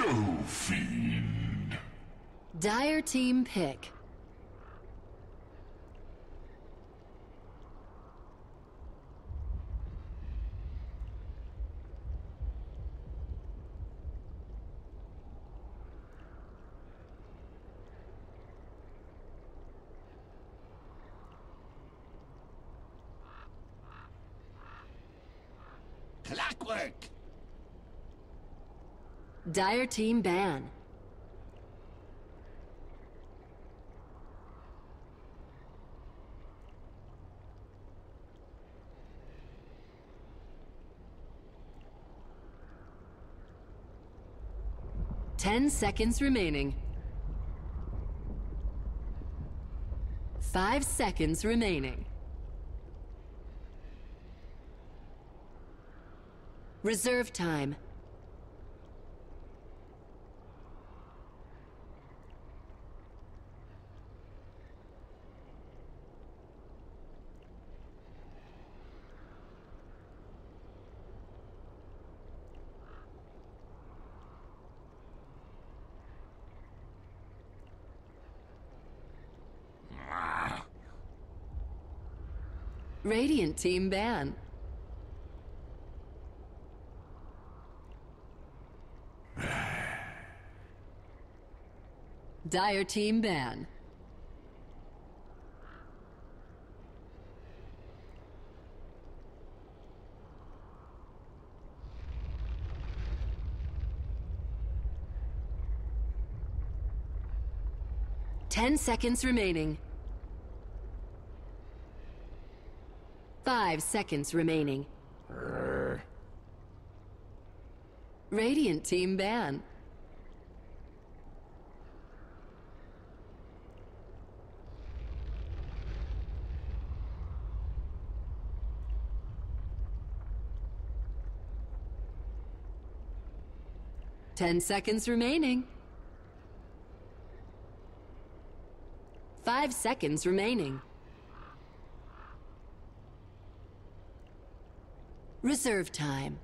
Go, fiend. Dire team pick. Clockwork! Dire team ban. Ten seconds remaining. 5 seconds remaining. Reserve time. Radiant team ban. Dire team ban. Ten seconds remaining. 5 seconds remaining. Radiant team ban. Ten seconds remaining. 5 seconds remaining. Reserve time.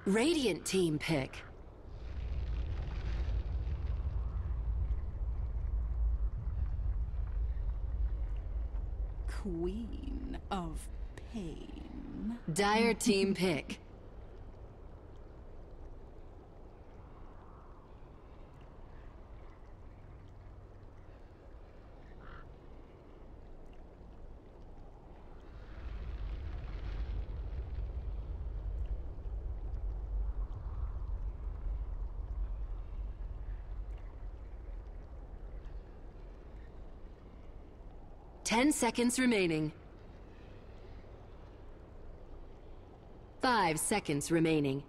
Radiant team pick. Queen of Pain. Dire team pick. Ten seconds remaining. 5 seconds remaining.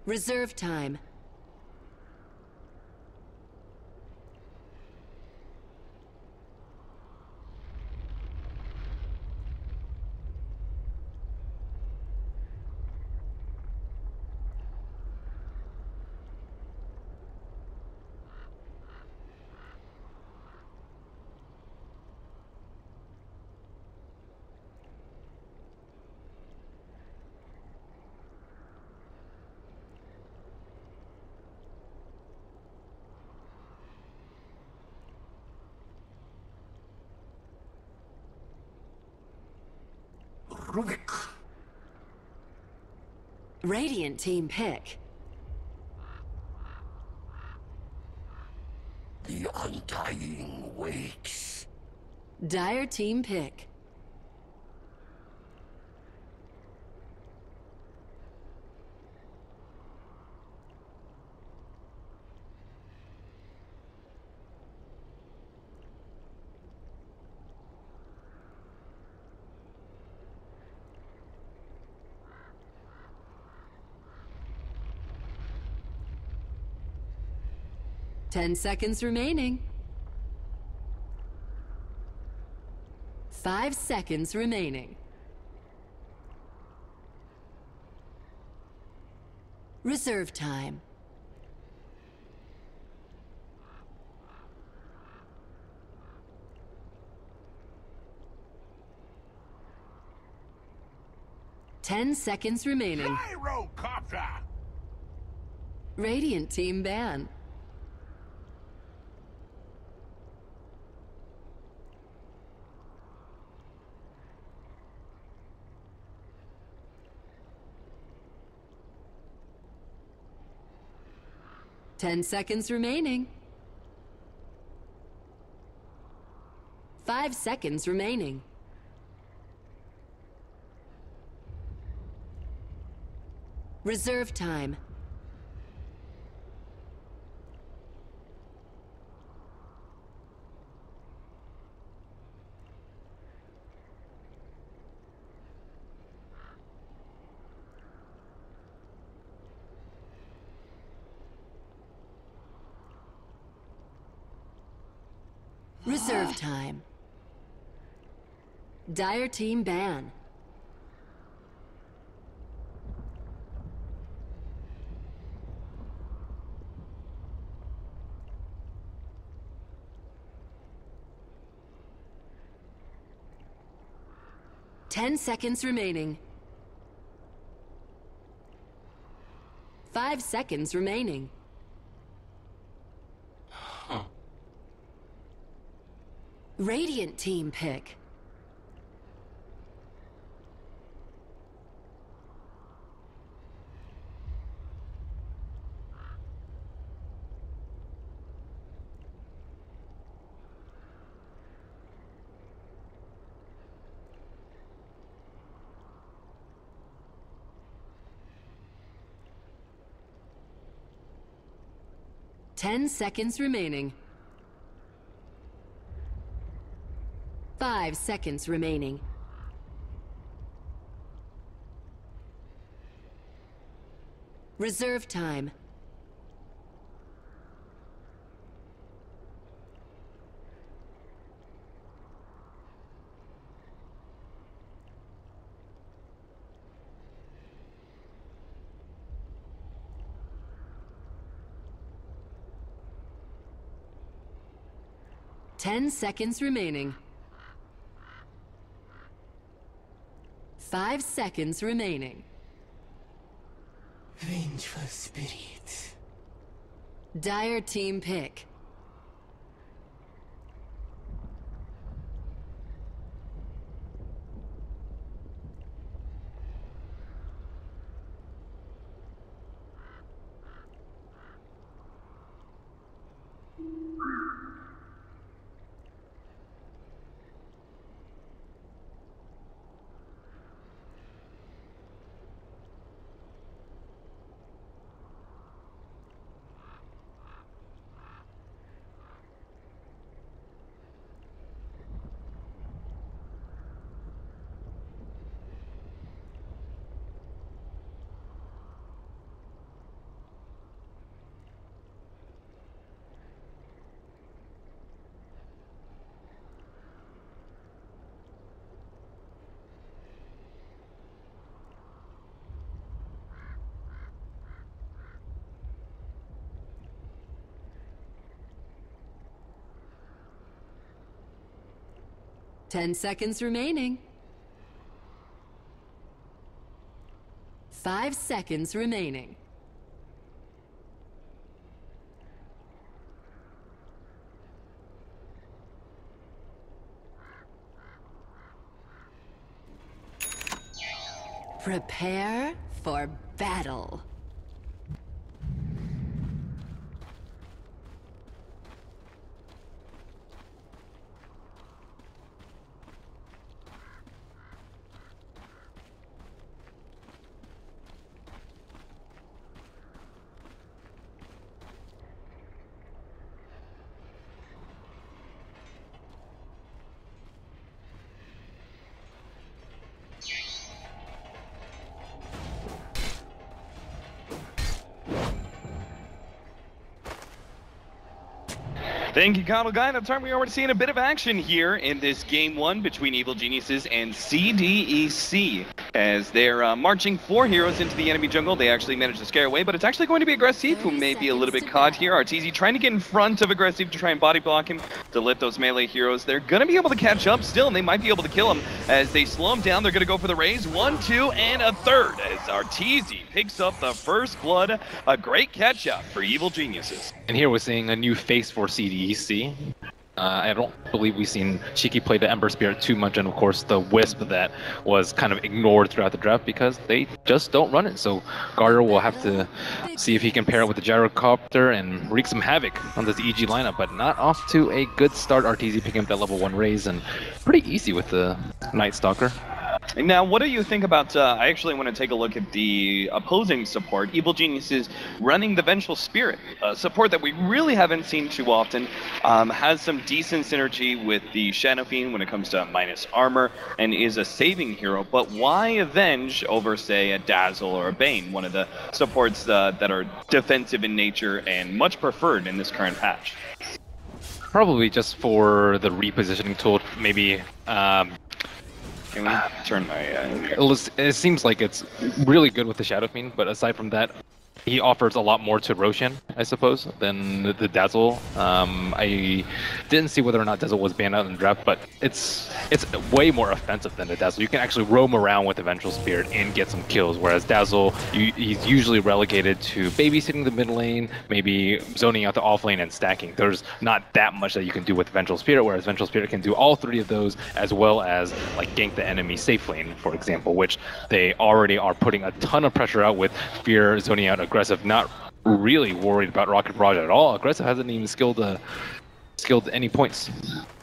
Reserve time. Rubik. Radiant team pick. undying waits. Dire team pick. Ten seconds remaining. 5 seconds remaining. Reserve time. Ten seconds remaining. Gyrocopter! Radiant team ban. Ten seconds remaining. 5 seconds remaining. Reserve time. Reserve time. Dire team ban. Ten seconds remaining. 5 seconds remaining. Radiant team pick. Ten seconds remaining. 5 seconds remaining. Reserve time. Ten seconds remaining. 5 seconds remaining. Vengeful spirit. Dire team pick. Ten seconds remaining. 5 seconds remaining. Prepare for battle. Thank you, Coddle Guy. That's right, we are already seeing a bit of action here in this Game 1 between Evil Geniuses and CDEC. As they're marching 4 heroes into the enemy jungle, they actually managed to scare away, but it's actually going to be Aggressive, who may be a little bit caught here. RTZ trying to get in front of Aggressive to try and body block him, to let those melee heroes. They're going to be able to catch up still, and they might be able to kill him. As they slow him down, they're going to go for the raise. 1, 2, and a third, as RTZ picks up the first blood. A great catch-up for Evil Geniuses. And here we're seeing a new face for CDEC. I don't believe we've seen Shiki play the Ember Spirit too much, and of course the Wisp that was kind of ignored throughout the draft because they just don't run it. So Garter will have to see if he can pair it with the Gyrocopter and wreak some havoc on this EG lineup, but not off to a good start. RTZ picking up that level 1 raise, and pretty easy with the Night Stalker. Now, what do you think about, I actually want to take a look at the opposing support. Evil Geniuses running the Vengeful Spirit, a support that we really haven't seen too often, has some decent synergy with the Shadow Fiend when it comes to minus armor, and is a saving hero, but why Avenge over, say, a Dazzle or a Bane, one of the supports that are defensive in nature and much preferred in this current patch? Probably just for the repositioning tool, maybe. Can we turn my... It seems like it's really good with the Shadow Fiend, but aside from that, he offers a lot more to Roshan, I suppose, than the Dazzle. I didn't see whether or not Dazzle was banned out in the draft, but it's way more offensive than the Dazzle. You can actually roam around with the Vengeful Spirit and get some kills, whereas Dazzle, he's usually relegated to babysitting the mid lane, maybe zoning out the off lane and stacking. There's not that much that you can do with Vengeful Spirit, whereas Vengeful Spirit can do all 3 of those, as well as like gank the enemy safe lane, for example, which they already are putting a ton of pressure out with Fear zoning out Aggressive, not really worried about Rocket Barrage at all. Aggressive hasn't even skilled any points.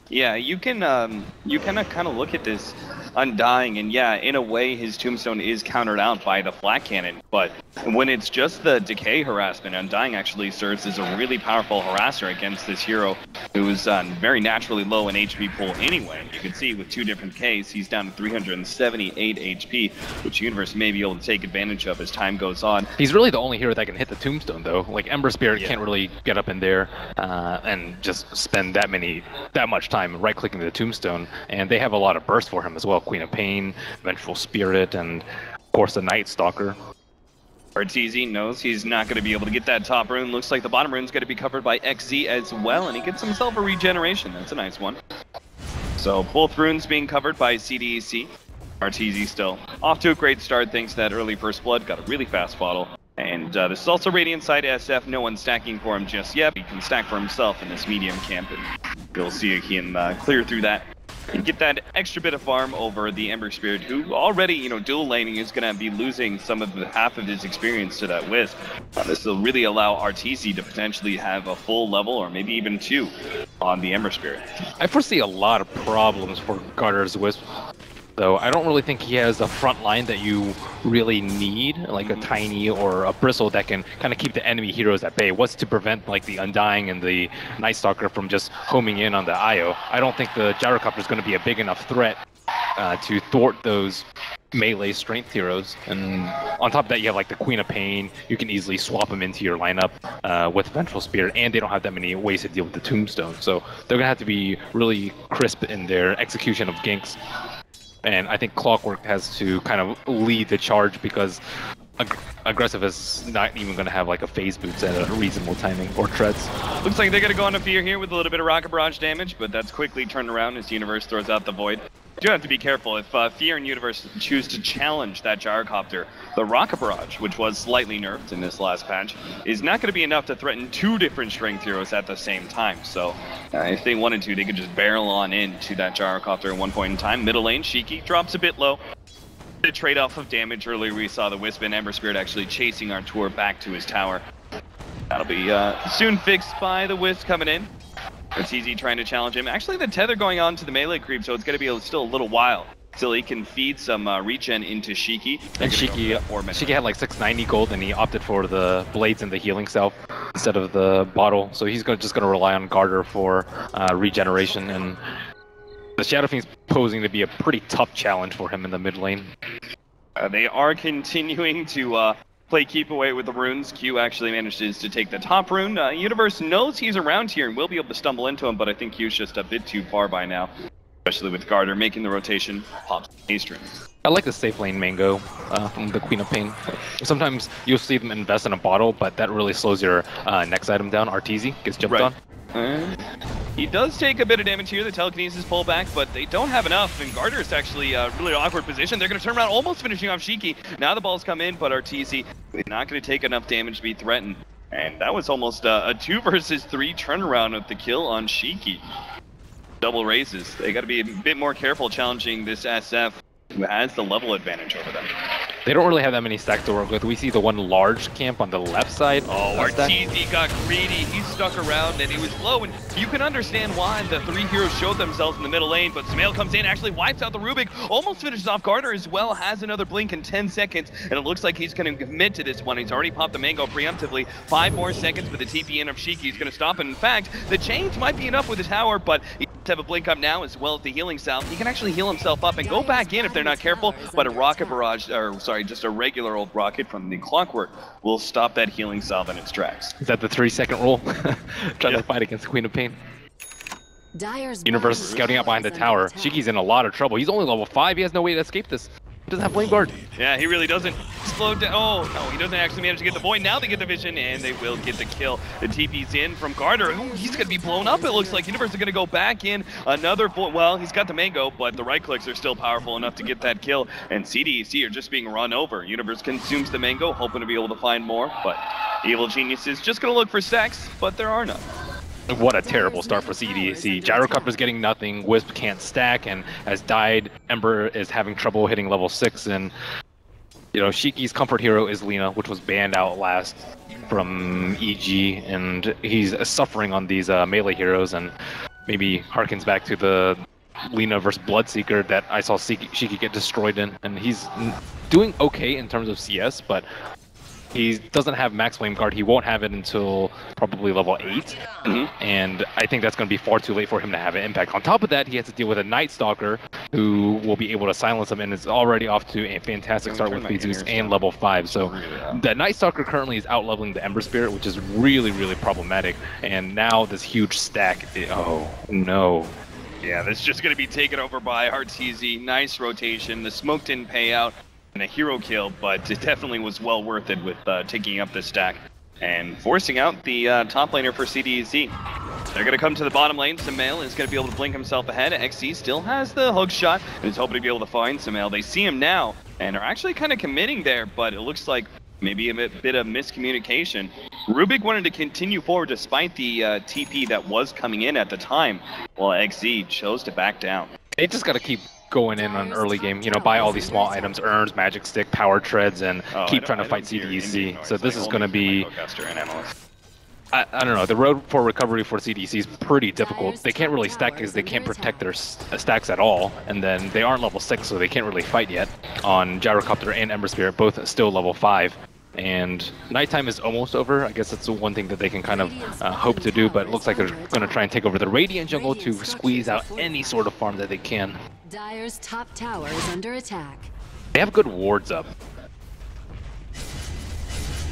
Yeah, you can kind of look at this Undying, and yeah, in a way his Tombstone is countered out by the Flat Cannon, but when it's just the Decay harassment, Undying actually serves as a really powerful harasser against this hero who's very naturally low in HP pool anyway. You can see with 2 different Ks, he's down to 378 HP, which Universe may be able to take advantage of as time goes on. He's really the only hero that can hit the Tombstone though. Like Ember Spirit can't really get up in there and just spend that much time right-clicking the Tombstone, and they have a lot of burst for him as well. Queen of Pain, Vengeful Spirit, and of course the Night Stalker. RTZ knows he's not going to be able to get that top rune. Looks like the bottom rune's going to be covered by XZ as well, and he gets himself a regeneration. That's a nice one. So both runes being covered by CDEC. RTZ still off to a great start thanks to that early first blood. Got a really fast bottle. And this is also Radiant side SF. No one's stacking for him just yet. He can stack for himself in this medium camp, and you'll see him clear through that and get that extra bit of farm over the Ember Spirit, who already, dual laning is going to be losing some of half of his experience to that Wisp. This will really allow RTZ to potentially have a full level, or maybe even 2, on the Ember Spirit. I foresee a lot of problems for Garter's Wisp, though. I don't really think he has a front line that you really need, like a Tiny or a Bristle that can kind of keep the enemy heroes at bay. What's to prevent like the Undying and the Night Stalker from just homing in on the IO? I don't think the Gyrocopter is going to be a big enough threat to thwart those melee strength heroes. And on top of that, you have like the Queen of Pain. You can easily swap them into your lineup with Vengeful Spirit, and they don't have that many ways to deal with the Tombstone. So they're going to have to be really crisp in their execution of ganks. And I think Clockwork has to kind of lead the charge, because Aggressive is not even going to have like a phase boots at a reasonable timing, or treads. Looks like they're going to go on a Fear here with a little bit of Rocket Barrage damage, but that's quickly turned around as Universe throws out the Void. You do have to be careful. If Fear and Universe choose to challenge that Gyrocopter, the Rocket Barrage, which was slightly nerfed in this last patch, is not going to be enough to threaten 2 different strength heroes at the same time. So if they wanted to, they could just barrel on into that Gyrocopter at one point in time. Middle lane, Shiki drops a bit low. The trade-off of damage. Earlier we saw the Wisp and Ember Spirit actually chasing Artur back to his tower. That'll be soon fixed by the Wisp coming in. It's easy trying to challenge him. Actually, the tether going on to the melee creep, so it's going to be still a little while till he can feed some regen into Shiki. And Shiki had like 690 gold, and he opted for the blades and the healing self instead of the bottle. So he's just going to rely on Garter for regeneration, and the Shadow Fiend's posing to be a pretty tough challenge for him in the mid lane. They are continuing to play keep away with the runes. Q actually manages to take the top rune. Universe knows he's around here and will be able to stumble into him, but I think Q's just a bit too far by now, especially with Garter making the rotation, pops Ace rune. I like the safe lane Mango from the Queen of Pain. Sometimes you'll see them invest in a bottle, but that really slows your next item down. Arteezy gets jumped on. He does take a bit of damage here, the telekinesis pullback, but they don't have enough, and Garter's actually a really awkward position. They're going to turn around, almost finishing off Shiki. Now the ball's come in, but Arteezy is not going to take enough damage to be threatened. And that was almost a 2 versus 3 turnaround with the kill on Shiki. Double raises. They got to be a bit more careful challenging this SF, who has the level advantage over them. They don't really have that many stacks to work with. We see the one large camp on the left side. Oh, Arteezy got greedy. He stuck around and he was low, and you can understand why the 3 heroes showed themselves in the middle lane, but Smail comes in, actually wipes out the Rubik, almost finishes off Garter as well, has another blink in 10 seconds, and it looks like he's going to commit to this one. He's already popped the Mango preemptively. 5 more seconds with the TP in of Shiki. He's going to stop, and in fact, the change might be enough with the tower, but he does have a blink up now as well as the healing salve. He can actually heal himself up and go back in if they're not careful, but a rocket barrage, or sorry, just a regular old rocket from the Clockwork will stop that healing salve in its tracks. Is that the 3-second rule? Trying to fight against the Queen of Pain. Universe is scouting out behind the tower. Shiki's in a lot of trouble. He's only level 5. He has no way to escape this. He doesn't have Flame Guard. Yeah, he really doesn't. Slow down. Oh, no, he doesn't actually manage to get the Void. Now they get the vision, and they will get the kill. The TP's in from Garter. Ooh, he's going to be blown up, it looks like. Universe is going to go back in. Another Void. Well, he's got the Mango, but the right clicks are still powerful enough to get that kill. And CDEC are just being run over. Universe consumes the Mango, hoping to be able to find more, but Evil Genius is just going to look for stacks, but there are none. What a terrible start for CDEC. Gyrocopter's getting nothing, Wisp can't stack, and has died. Ember is having trouble hitting level 6, and you know, Shiki's comfort hero is Lina, which was banned out last from EG, and he's suffering on these melee heroes, and maybe harkens back to the Lina versus Bloodseeker that I saw Shiki get destroyed in, and he's doing okay in terms of CS, but he doesn't have max flame guard. He won't have it until probably level 8, and I think that's going to be far too late for him to have an impact. On top of that, he has to deal with a Night Stalker who will be able to silence him, and is already off to a fantastic start with Zeus and level 5. So the Night Stalker currently is out-leveling the Ember Spirit, which is really, really problematic. And now this huge stack, oh no. Yeah, this is just going to be taken over by Arteezy. Nice rotation. The smoke didn't pay out. And a hero kill, but it definitely was well worth it with taking up the stack and forcing out the top laner for CDEC. They're going to come to the bottom lane. Samael is going to be able to blink himself ahead. XC still has the hook shot and is hoping to be able to find Samael. They see him now and are actually kind of committing there, but it looks like maybe a bit of miscommunication. Rubik wanted to continue forward despite the TP that was coming in at the time, while XZ chose to back down. They just got to keep going in on early game, you know, buy all these small items, urns, magic stick, power treads, and keep trying to fight CDEC. So this is going to be, I don't know, the road for recovery for CDEC is pretty difficult. They can't really stack because they can't protect their stacks at all, and then they aren't level 6, so they can't really fight yet on Gyrocopter and Ember Spirit, both still level 5. And nighttime is almost over. I guess that's the one thing that they can kind of hope to do, but it looks like they're going to try and take over the Radiant jungle to squeeze out any sort of farm that they can. Dire's top tower is under attack. They have good wards up.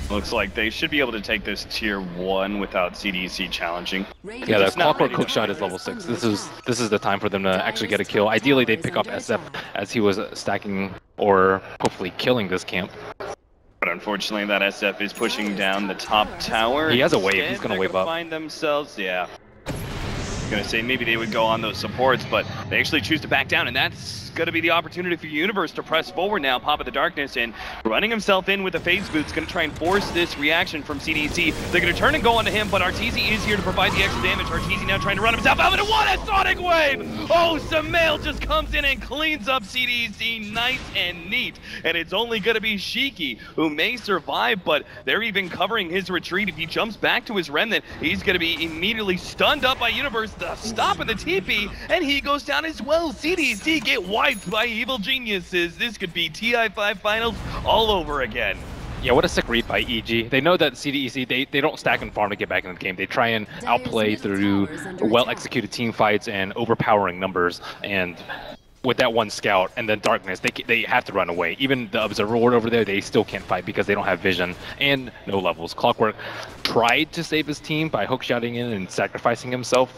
Looks like they should be able to take this tier 1 without CDEC challenging. Yeah, the Clockwork Hookshot is level 6. This is the time for them to actually get a kill. Ideally, they'd pick up SF as he was stacking or hopefully killing this camp. But unfortunately, that SF is pushing down the top tower. He has a wave. He's going to wave up. Find themselves, yeah. I'm going to say maybe they would go on those supports, but they actually choose to back down, and that's going to be the opportunity for Universe to press forward now. Pop of the Darkness, and running himself in with the Phase Boots, going to try and force this reaction from CDEC. They're going to turn and go onto him, but Arteezy is here to provide the extra damage. Arteezy now trying to run himself out, and what a Sonic Wave! Oh, Samael just comes in and cleans up CDEC nice and neat, and it's only going to be Shiki who may survive, but they're even covering his retreat. If he jumps back to his Remnant, he's going to be immediately stunned up by Universe, the stop of the TP, and he goes down as well. CDEC get wiped by Evil Geniuses. This could be TI5 Finals all over again. Yeah, what a sick read by EG. They know that CDEC, they don't stack and farm to get back in the game. They try and outplay through well-executed team fights and overpowering numbers. And with that one scout and then darkness, they have to run away. Even the observer ward over there, they still can't fight because they don't have vision and no levels. Clockwork tried to save his team by hookshotting in and sacrificing himself,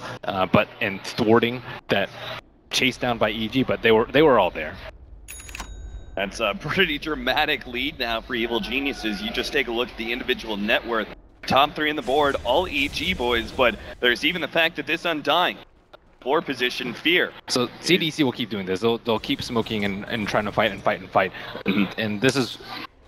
and thwarting that chase down by EG, but they were all there. That's a pretty dramatic lead now for Evil Geniuses. You just take a look at the individual net worth. Top 3 in the board, all EG boys, but there's even the fact that this Undying, 4 position Fear. So CDC will keep doing this. They'll keep smoking and trying to fight and fight and fight. And this is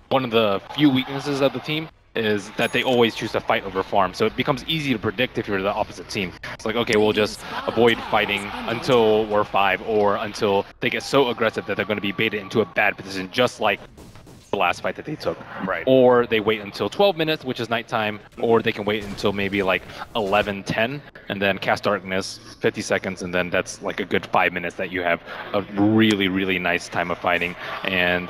one of the few weaknesses of the team, is that they always choose to fight over farm. So it becomes easy to predict if you're the opposite team. It's like, okay, we'll just avoid fighting until we're 5 or until they get so aggressive that they're going to be baited into a bad position, just like the last fight that they took. Right. Or they wait until 12 minutes, which is nighttime, or they can wait until maybe like 11:10 and then cast darkness 50 seconds, and then that's like a good 5 minutes that you have a really, really nice time of fighting. And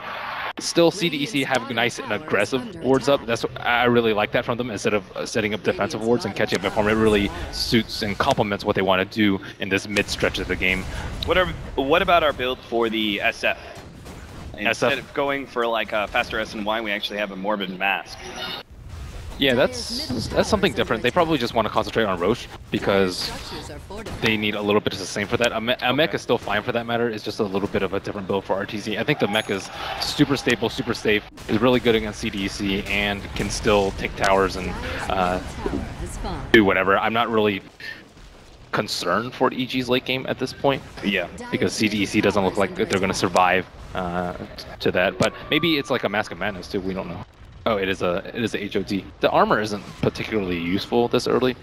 still CDEC have nice and aggressive wards up. That's what I really like that from them, instead of setting up defensive wards and catching up in form. It really suits and complements what they want to do in this mid stretch of the game. What about our build for the SF? Instead SF? of going for like a faster SNY, we actually have a Morbid Mask. Yeah, that's something different. They probably just want to concentrate on Roche because they need a little bit of sustain for that. A mech is still fine for that matter. It's just a little bit of a different build for RTZ. I think the mech is super stable, super safe, is really good against CDEC, and can still take towers and do whatever. I'm not really concerned for EG's late game at this point. Yeah. Because CDEC doesn't look like they're going to survive to that. But maybe it's like a Mask of Madness too. We don't know. Oh, it is a HOD. The armor isn't particularly useful this early.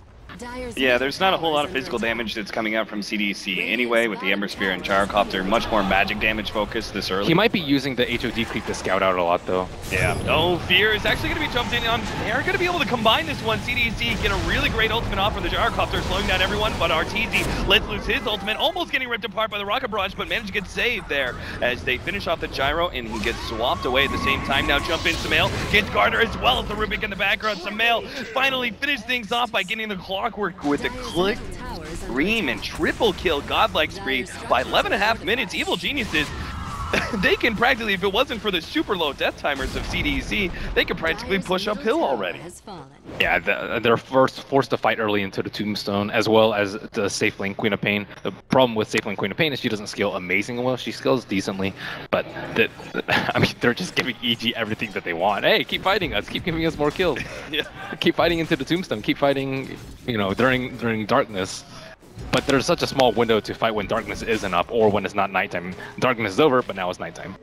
Yeah, there's not a whole lot of physical damage that's coming out from CDEC anyway with the Ember Spear and Gyrocopter. Much more magic damage focused this early. He might be using the HOD creep to scout out a lot though. Yeah. Oh, Fear is actually going to be jumped in on. They're going to be able to combine this one. CDEC get a really great ultimate off from the Gyrocopter, slowing down everyone, but RTZ lets loose his ultimate, almost getting ripped apart by the Rocket Barrage, but managed to get saved there as they finish off the Gyro, and he gets swapped away at the same time. Now jump in Samael, gets Garter as well as the Rubik in the background. Samael finally finished things off by getting the Clockwork with the click, scream, and triple kill godlike spree by 11.5 minutes. Evil Geniuses, they can practically, if it wasn't for the super low death timers of CDEC, they could practically push uphill already. Yeah, they're forced to fight early into the Tombstone, as well as the safe lane Queen of Pain. The problem with safe lane Queen of Pain is she doesn't scale amazingly well. She scales decently, but I mean, they're just giving EG everything that they want. Hey, keep fighting us, keep giving us more kills. Yeah. Keep fighting into the Tombstone, keep fighting, you know, during darkness. But there's such a small window to fight when darkness isn't up or when it's not nighttime. Darkness is over, but now it's nighttime.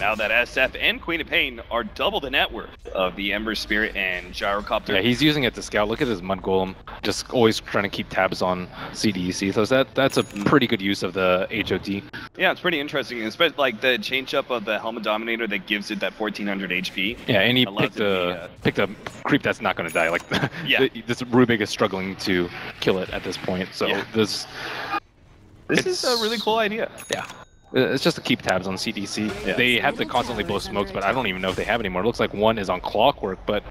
Now that SF and Queen of Pain are double the net worth of the Ember Spirit and Gyrocopter. Yeah, he's using it to scout. Look at his Mud Golem, just always trying to keep tabs on CDEC. So that's a pretty good use of the HOD. Yeah, it's pretty interesting, especially like the change up of the Helmet Dominator that gives it that 1400 HP. Yeah, and he picked a creep that's not going to die. Like, yeah. This Rubik is struggling to kill it at this point. So yeah. this is a really cool idea. Yeah. It's just to keep tabs on CDC. Yeah. They have to constantly blow smokes, but I don't even know if they have anymore. It looks like one is on Clockwork, but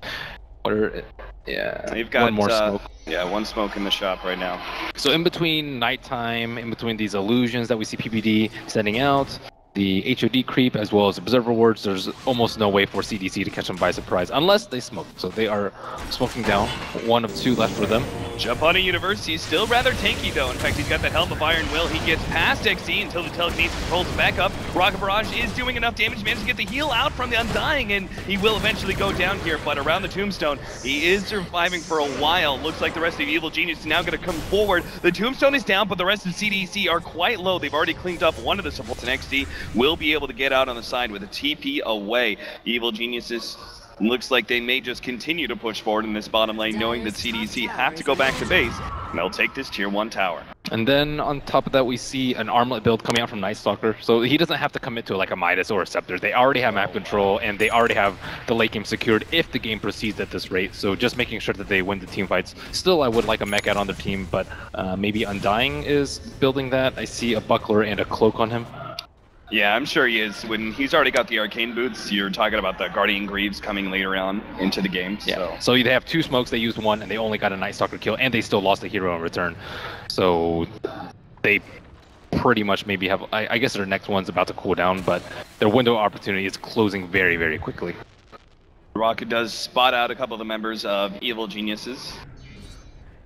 they've got one more smoke. Yeah, one smoke in the shop right now. So in between nighttime, in between these illusions that we see PPD sending out, the HOD creep as well as observer wards, there's almost no way for CDC to catch them by surprise unless they smoke. So they are smoking down. 1 of 2 left for them. Jump on a University, still rather tanky though. In fact, he's got that Helm of Iron Will. He gets past XC until the telekinesis pulls him back up. Rocket Barrage is doing enough damage, managed to get the heal out from the Undying, and he will eventually go down here, but around the Tombstone, he is surviving for a while. Looks like the rest of the Evil Genius is now going to come forward. The Tombstone is down, but the rest of CDEC are quite low. They've already cleaned up one of the supports, and XC will be able to get out on the side with a TP away. Evil Geniuses looks like they may just continue to push forward in this bottom lane, knowing that CDC have to go back to base, and they'll take this tier 1 tower. And then on top of that, we see an armlet build coming out from Night Stalker. So he doesn't have to commit to like a Midas or a Scepter. They already have map control, and they already have the late game secured if the game proceeds at this rate. So just making sure that they win the team fights. Still, I would like a mech out on their team, but maybe Undying is building that. I see a Buckler and a Cloak on him. Yeah, I'm sure he is. When he's already got the Arcane Boots, you're talking about the Guardian Greaves coming later on into the game. Yeah. So they have 2 smokes, they used 1, and they only got a Night Stalker kill, and they still lost a hero in return. So they pretty much maybe have. I guess their next one's about to cool down, but their window of opportunity is closing very, very quickly. Rocket does spot out a couple of the members of Evil Geniuses.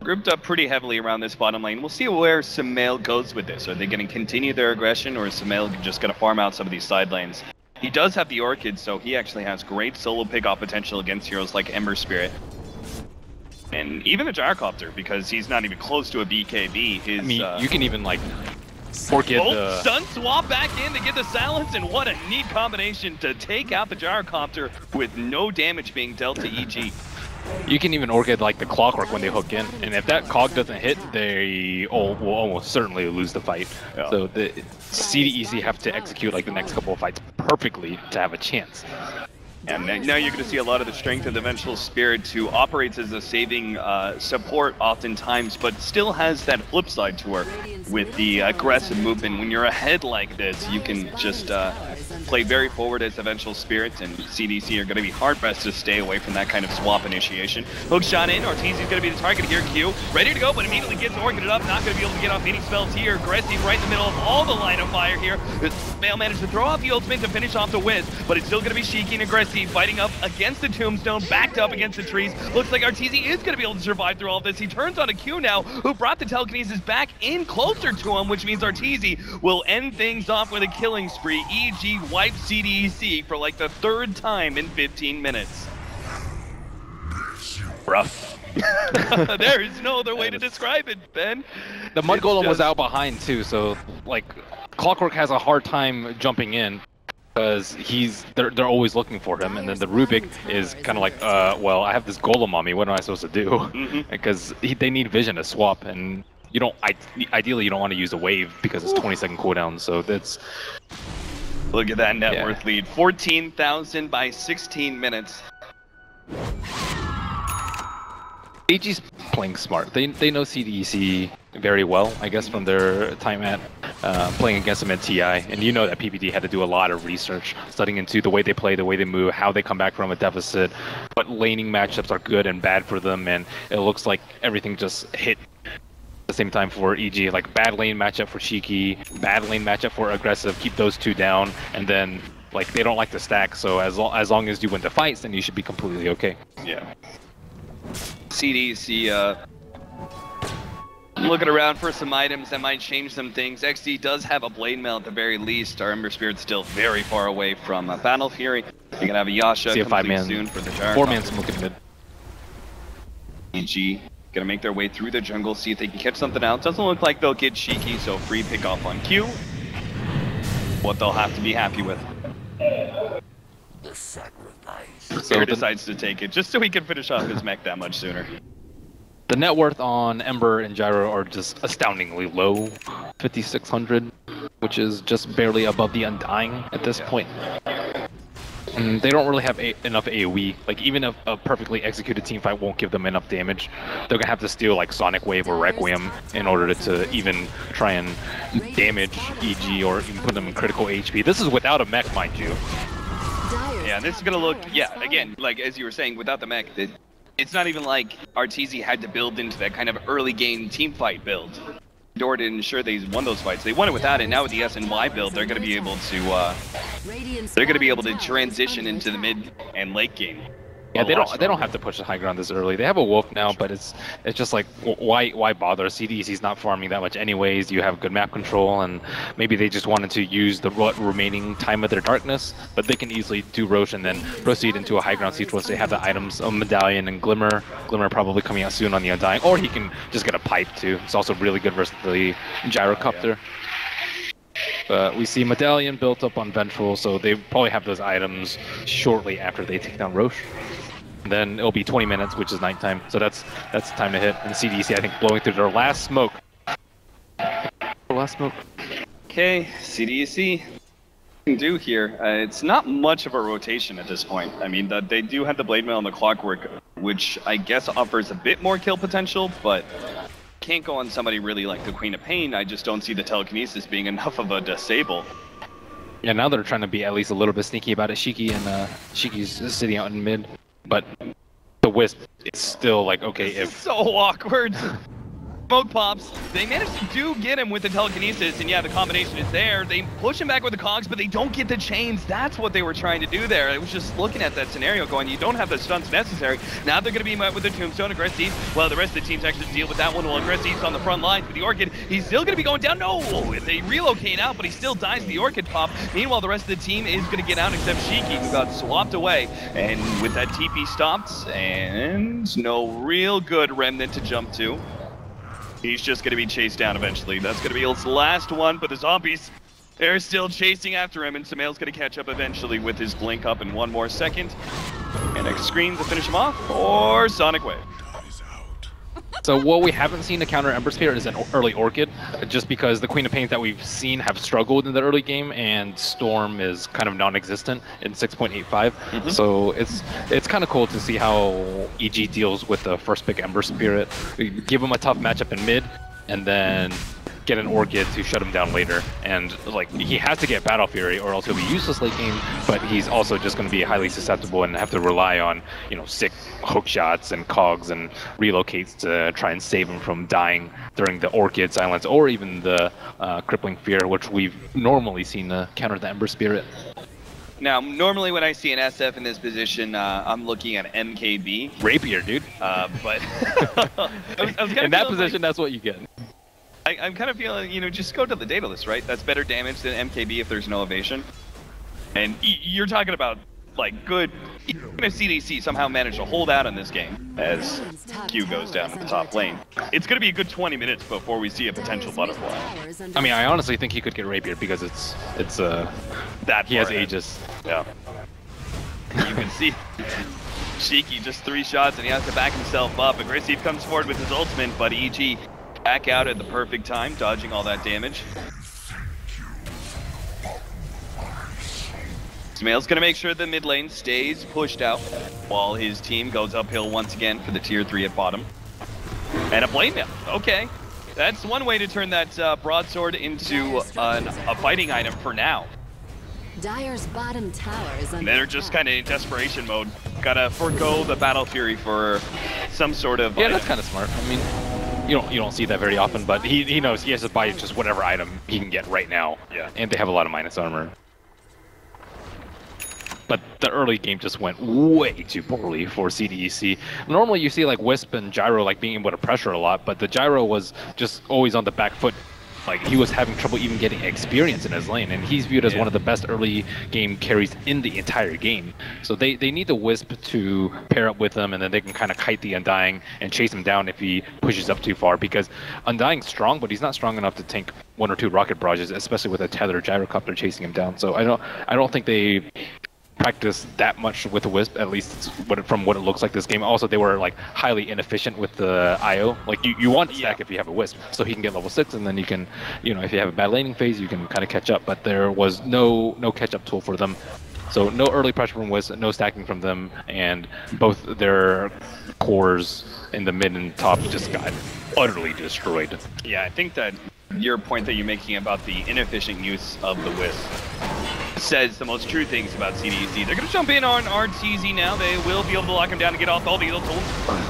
Grouped up pretty heavily around this bottom lane. We'll see where Sumail goes with this. Are they going to continue their aggression, or is Sumail just going to farm out some of these side lanes? He does have the Orchid, so he actually has great solo pick-off potential against heroes like Ember Spirit. And even a Gyrocopter, because he's not even close to a BKB. His, I mean, you can even like Orchid the... Stun swap back in to get the silence, and what a neat combination to take out the Gyrocopter with no damage being dealt to EG. You can even Orchid like the Clockwork when they hook in, and if that cog doesn't hit, they will almost certainly lose the fight. Yeah. So the CDEC have to execute like the next couple of fights perfectly to have a chance. And now you're going to see a lot of the strength of the Vengeful Spirit, who operates as a saving support oftentimes, but still has that flip side to her with the aggressive movement. When you're ahead like this, you can just play very forward as the Vengeful Spirit, and CDC are going to be hard-pressed to stay away from that kind of swap initiation. Hook shot in, Arteezy's going to be the target here, Q. Ready to go, but immediately gets Orchided up, not going to be able to get off any spells here. Aggressive right in the middle of all the line of fire here. Sumail managed to throw out the ultimate to finish off the Wiz, but it's still going to be Shiki and Aggressive fighting up against the tombstone, backed up against the trees. Looks like Arteezy is going to be able to survive through all of this. He turns on a Q now, who brought the telekinesis back in closer to him, which means Arteezy will end things off with a killing spree. EG wipes CDEC for like the third time in 15 minutes. Rough. There is no other way to describe it, Ben. The Mud Golem was out behind too, so like Clockwork has a hard time jumping in because they're always looking for him, and then the Rubik is kind of like, well, I have this Golem on me. What am I supposed to do? Because they need vision to swap, and you don't. Ideally, you don't want to use a wave because it's 20-second cooldown. So that's. Look at that net worth lead, 14,000 by 16 minutes. AG's playing smart. They know CDEC very well, I guess, from their time at playing against them at TI. And you know that PPD had to do a lot of research, studying into the way they play, the way they move, how they come back from a deficit, what laning matchups are good and bad for them, and it looks like everything just hit at the same time for EG. Like bad lane matchup for Shiki, bad lane matchup for Aggressive, keep those two down, and then like they don't like to stack, so as long as you win the fights, then you should be completely okay. Yeah. CDC looking around for some items that might change some things. XD does have a Blade Mail at the very least. Our Ember Spirit's still very far away from Battle Fury. You're going to have a Yasha coming soon for the Gyrocopter. 4-man smoke in mid. EG going to make their way through the jungle, see if they can catch something out. Doesn't look like they'll get Shiki, so free pick off on Q. What they'll have to be happy with. The sacrifice. So decides to take it just so he can finish off his mech that much sooner. The net worth on Ember and Gyro are just astoundingly low, 5,600, which is just barely above the Undying at this point. And they don't really have enough AoE. Like even if a perfectly executed team fight won't give them enough damage, they're gonna have to steal like Sonic Wave or Requiem in order to even try and damage EG or even put them in critical HP. This is without a mech, mind you. Yeah, this is gonna look, again, like as you were saying, without the mech, it's not even like Arteezy had to build into that kind of early game team fight build in order to ensure they won those fights. They won it without it. Now with the SNY build, they're gonna be able to transition into the mid and late game. Yeah, they don't have to push the high ground this early. They have a Wolf now, but it's just like, why bother? CDEC's not farming that much anyways. You have good map control, and maybe they just wanted to use the remaining time of their darkness, but they can easily do Roche and then proceed into a high ground siege once they have the items of Medallion and Glimmer. Glimmer probably coming out soon on the Undying, or he can just get a pipe too. It's also really good versus the Gyrocopter. But we see Medallion built up on Vengeful, so they probably have those items shortly after they take down Roche. And then it'll be 20 minutes, which is nighttime, so that's time to hit. And CDC, I think, blowing through their last smoke. Okay, CDC can do here. It's not much of a rotation at this point. I mean, they do have the Blade Mail and the Clockwork, which I guess offers a bit more kill potential, but can't go on somebody really like the Queen of Pain. I just don't see the telekinesis being enough of a disable. Yeah, now they're trying to be at least a little bit sneaky about it. Shiki and Shiki's sitting out in mid, but the Wisp is still like, okay, it's so awkward. Smoke pops. They managed to get him with the telekinesis, and yeah, the combination is there. They push him back with the cogs, but they don't get the chains. That's what they were trying to do there. I was just looking at that scenario going, you don't have the stunts necessary. Now they're going to be met with the tombstone. Aggressive. Well, the rest of the teams actually deal with that one. Well, Aggressive's on the front lines with the Orchid. He's still going to be going down. No! They relocate out, but he still dies to the Orchid pop. Meanwhile, the rest of the team is going to get out except Shiki, who got swapped away. And with that TP stopped, and no real good remnant to jump to. He's just going to be chased down eventually. That's going to be his last one, but the zombies, they're still chasing after him, and Samael's going to catch up eventually with his blink up in 1 more second. And next screen to finish him off, or Sonic Wave. So what we haven't seen to counter Ember Spirit is an early Orchid, just because the Queen of Pains that we've seen have struggled in the early game, and Storm is kind of non-existent in 6.85. So it's kind of cool to see how EG deals with the first pick Ember Spirit. We give him a tough matchup in mid, and then get an Orchid to shut him down later. And like, he has to get Battle Fury or else he'll be useless late game, but he's also just going to be highly susceptible and have to rely on, you know, sick hook shots and cogs and relocates to try and save him from dying during the Orchid silence or even the crippling fear, which we've normally seen to counter the Ember Spirit. Now, normally when I see an SF in this position, I'm looking at MKB. Rapier, dude. But I was in that position, that's what you get. I'm kind of feeling, you know, just go to the data list, right? That's better damage than MKB if there's no evasion. And you're talking about, like, good... Even if CDEC somehow managed to hold out in this game as Q goes down in the top lane, it's going to be a good 20 minutes before we see a potential butterfly. I mean, I honestly think he could get Rapier because it's that he has Aegis. Yeah. You can see Shiki just 3 shots and he has to back himself up. Aggressive comes forward with his ultimate, but EG back out at the perfect time, dodging all that damage. Smail's gonna make sure the mid lane stays pushed out while his team goes uphill once again for the tier 3 at bottom. And a blade mail. Okay. That's one way to turn that broadsword into a fighting item for now. Dire's bottom tower is under They're just kind of in desperation mode. Gotta forego the Battle Fury for some sort of item. That's kind of smart. I mean, you don't see that very often, but he knows he has to buy just whatever item he can get right now. Yeah. And they have a lot of minus armor. But the early game just went way too poorly for CDEC. Normally you see like Wisp and Gyro like being able to pressure a lot, but the Gyro was just always on the back foot. Like, he was having trouble even getting experience in his lane, and he's viewed as one of the best early game carries in the entire game. So they need the Wisp to pair up with him, and then they can kind of kite the Undying and chase him down if he pushes up too far, because Undying's strong, but he's not strong enough to tank 1 or 2 rocket barrages, especially with a tethered gyrocopter chasing him down. So I don't think they practice that much with the Wisp, at least from what it looks like this game. Also, they were like highly inefficient with the IO. Like, you want to stack if you have a Wisp, so he can get level 6, and then you can, you know, if you have a bad laning phase, you can kind of catch up. But there was no catch-up tool for them. So no early pressure from Wisp, no stacking from them, and both their cores in the mid and top just got utterly destroyed. Yeah, I think that your point that you're making about the inefficient use of the Wisp says the most true things about CDEC. They're going to jump in on RTZ now. They will be able to lock him down and get off all the heal tools.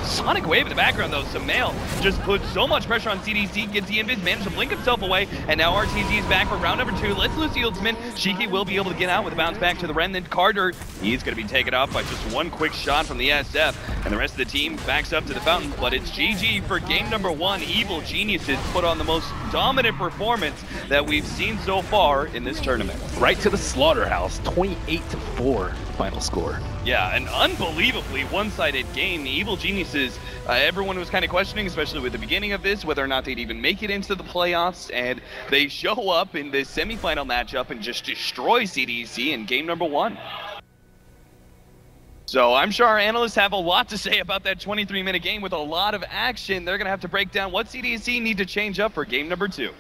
Sonic Wave in the background, though. Samael just put so much pressure on CDEC, gets the invis, managed to blink himself away, and now RTZ is back for round number 2. Let's lose the ultimate. Shiki will be able to get out with a bounce back to the Remnant. Carter, he's going to be taken off by just 1 quick shot from the SF, and the rest of the team backs up to the fountain. But it's GG for game number 1. Evil Geniuses put on the most dominant performance that we've seen so far in this tournament. Right to the slaughterhouse, 28-4 final score. Yeah, an unbelievably one-sided game. The Evil Geniuses, everyone was kind of questioning, especially with the beginning of this, whether or not they'd even make it into the playoffs, and they show up in this semifinal matchup and just destroy CDEC in game number 1. So I'm sure our analysts have a lot to say about that 23-minute game with a lot of action. They're going to have to break down what CDEC need to change up for game number 2.